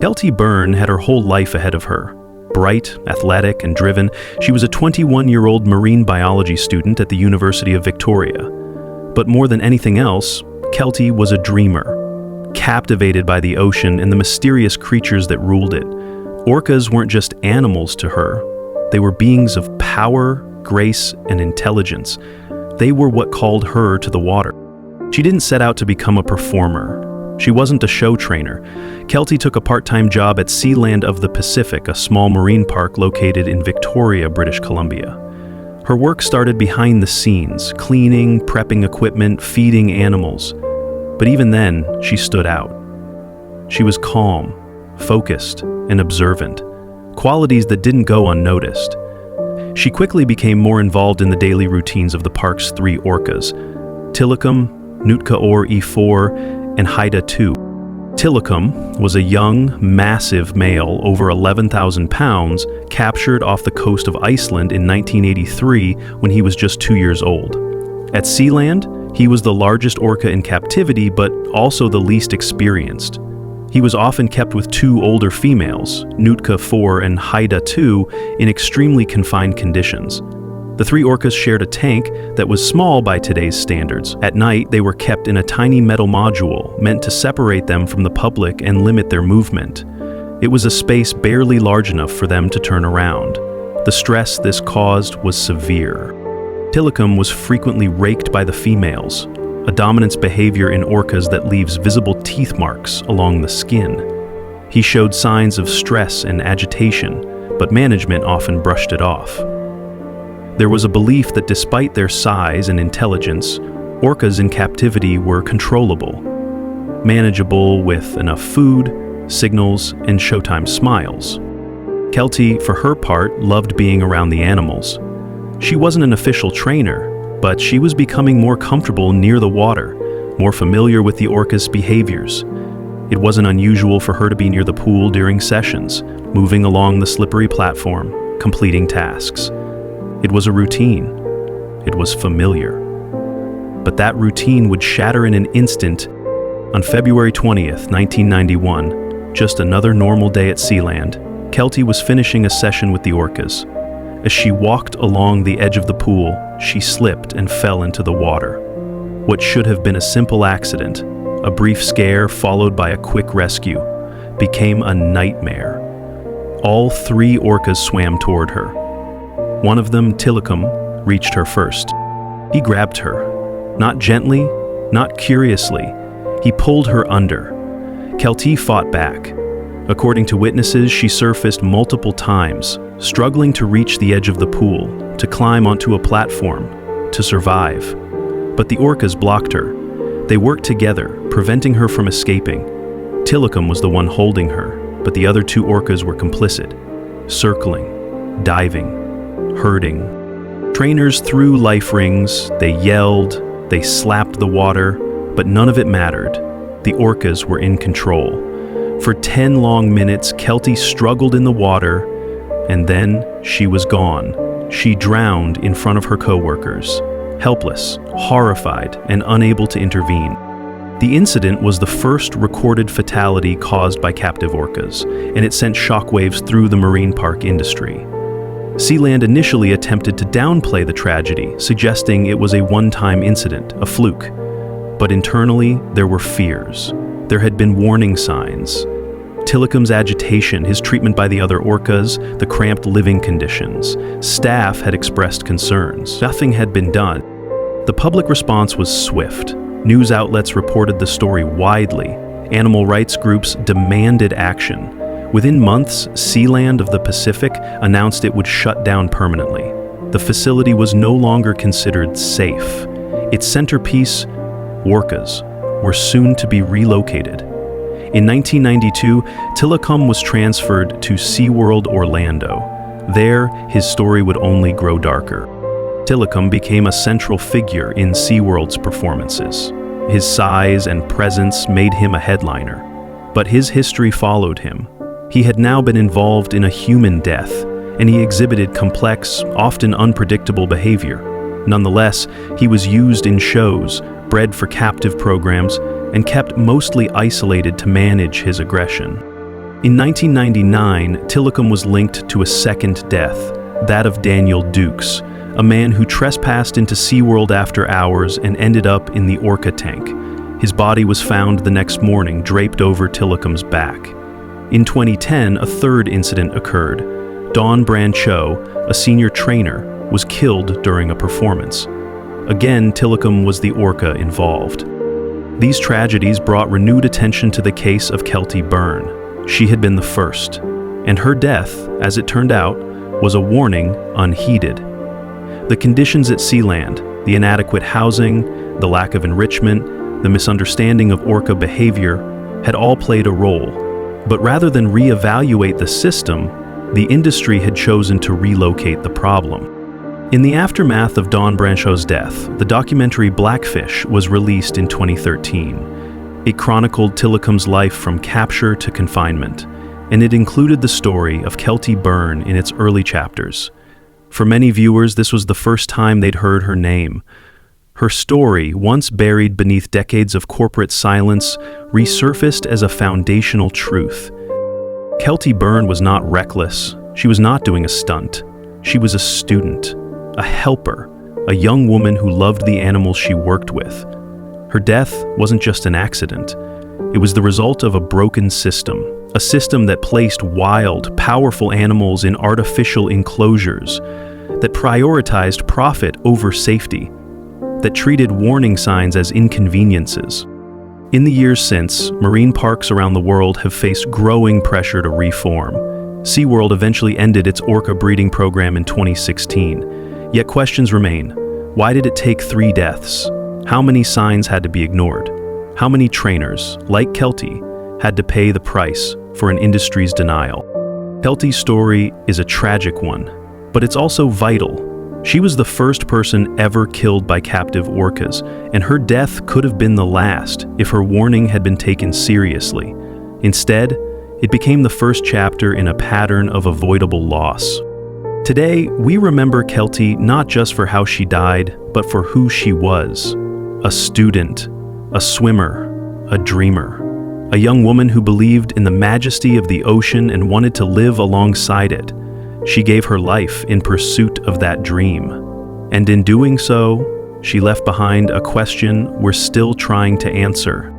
Keltie Byrne had her whole life ahead of her. Bright, athletic, and driven, she was a 21-year-old marine biology student at the University of Victoria. But more than anything else, Keltie was a dreamer, captivated by the ocean and the mysterious creatures that ruled it. Orcas weren't just animals to her. They were beings of power, grace, and intelligence. They were what called her to the water. She didn't set out to become a performer. She wasn't a show trainer. Keltie took a part-time job at Sealand of the Pacific, a small marine park located in Victoria, British Columbia. Her work started behind the scenes, cleaning, prepping equipment, feeding animals. But even then, she stood out. She was calm, focused, and observant, qualities that didn't go unnoticed. She quickly became more involved in the daily routines of the park's 3 orcas, Tilikum, Nootka-Oar E4, and Haida-2. Tilikum was a young, massive male over 11,000 pounds captured off the coast of Iceland in 1983 when he was just 2 years old. At Sealand, he was the largest orca in captivity, but also the least experienced. He was often kept with 2 older females, Nootka-4 and Haida-2, in extremely confined conditions. The 3 orcas shared a tank that was small by today's standards. At night, they were kept in a tiny metal module meant to separate them from the public and limit their movement. It was a space barely large enough for them to turn around. The stress this caused was severe. Tilikum was frequently raked by the females, a dominance behavior in orcas that leaves visible teeth marks along the skin. He showed signs of stress and agitation, but management often brushed it off. There was a belief that despite their size and intelligence, orcas in captivity were controllable, manageable with enough food, signals, and showtime smiles. Keltie, for her part, loved being around the animals. She wasn't an official trainer, but she was becoming more comfortable near the water, more familiar with the orcas' behaviors. It wasn't unusual for her to be near the pool during sessions, moving along the slippery platform, completing tasks. It was a routine. It was familiar. But that routine would shatter in an instant. On February 20th, 1991, just another normal day at Sealand, Keltie was finishing a session with the orcas. As she walked along the edge of the pool, she slipped and fell into the water. What should have been a simple accident, a brief scare followed by a quick rescue, became a nightmare. All 3 orcas swam toward her. One of them, Tilikum, reached her first. He grabbed her. Not gently, not curiously. He pulled her under. Keltie fought back. According to witnesses, she surfaced multiple times, struggling to reach the edge of the pool, to climb onto a platform, to survive. But the orcas blocked her. They worked together, preventing her from escaping. Tilikum was the one holding her, but the other 2 orcas were complicit, circling, diving, hurting. Trainers threw life rings, they yelled, they slapped the water, but none of it mattered. The orcas were in control. For 10 long minutes, Keltie struggled in the water, and then she was gone. She drowned in front of her co-workers, helpless, horrified, and unable to intervene. The incident was the first recorded fatality caused by captive orcas, and it sent shockwaves through the marine park industry. Sealand initially attempted to downplay the tragedy, suggesting it was a one-time incident, a fluke. But internally, there were fears. There had been warning signs. Tilikum's agitation, his treatment by the other orcas, the cramped living conditions. Staff had expressed concerns. Nothing had been done. The public response was swift. News outlets reported the story widely. Animal rights groups demanded action. Within months, Sealand of the Pacific announced it would shut down permanently. The facility was no longer considered safe. Its centerpiece, orcas, were soon to be relocated. In 1992, Tilikum was transferred to SeaWorld Orlando. There, his story would only grow darker. Tilikum became a central figure in SeaWorld's performances. His size and presence made him a headliner. But his history followed him. He had now been involved in a human death, and he exhibited complex, often unpredictable behavior. Nonetheless, he was used in shows, bred for captive programs, and kept mostly isolated to manage his aggression. In 1999, Tilikum was linked to a second death, that of Daniel Dukes, a man who trespassed into SeaWorld after hours and ended up in the Orca tank. His body was found the next morning, draped over Tilikum's back. In 2010, a third incident occurred. Dawn Brancheau, a senior trainer, was killed during a performance. Again, Tilikum was the orca involved. These tragedies brought renewed attention to the case of Keltie Byrne. She had been the first, and her death, as it turned out, was a warning unheeded. The conditions at Sealand, the inadequate housing, the lack of enrichment, the misunderstanding of orca behavior, had all played a role. But rather than reevaluate the system, the industry had chosen to relocate the problem. In the aftermath of Dawn Brancheau's death, the documentary Blackfish was released in 2013. It chronicled Tilikum's life from capture to confinement, and it included the story of Keltie Byrne in its early chapters. For many viewers, this was the first time they'd heard her name. Her story, once buried beneath decades of corporate silence, resurfaced as a foundational truth. Keltie Byrne was not reckless. She was not doing a stunt. She was a student, a helper, a young woman who loved the animals she worked with. Her death wasn't just an accident. It was the result of a broken system, a system that placed wild, powerful animals in artificial enclosures, that prioritized profit over safety, that treated warning signs as inconveniences. In the years since, marine parks around the world have faced growing pressure to reform. SeaWorld eventually ended its orca breeding program in 2016. Yet questions remain. Why did it take 3 deaths? How many signs had to be ignored? How many trainers, like Keltie, had to pay the price for an industry's denial? Keltie's story is a tragic one, but it's also vital. She was the first person ever killed by captive orcas, and her death could have been the last if her warning had been taken seriously. Instead, it became the first chapter in a pattern of avoidable loss. Today, we remember Keltie not just for how she died, but for who she was. A student, a swimmer, a dreamer. A young woman who believed in the majesty of the ocean and wanted to live alongside it. She gave her life in pursuit of that dream. And in doing so, she left behind a question we're still trying to answer.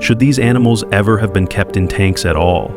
Should these animals ever have been kept in tanks at all?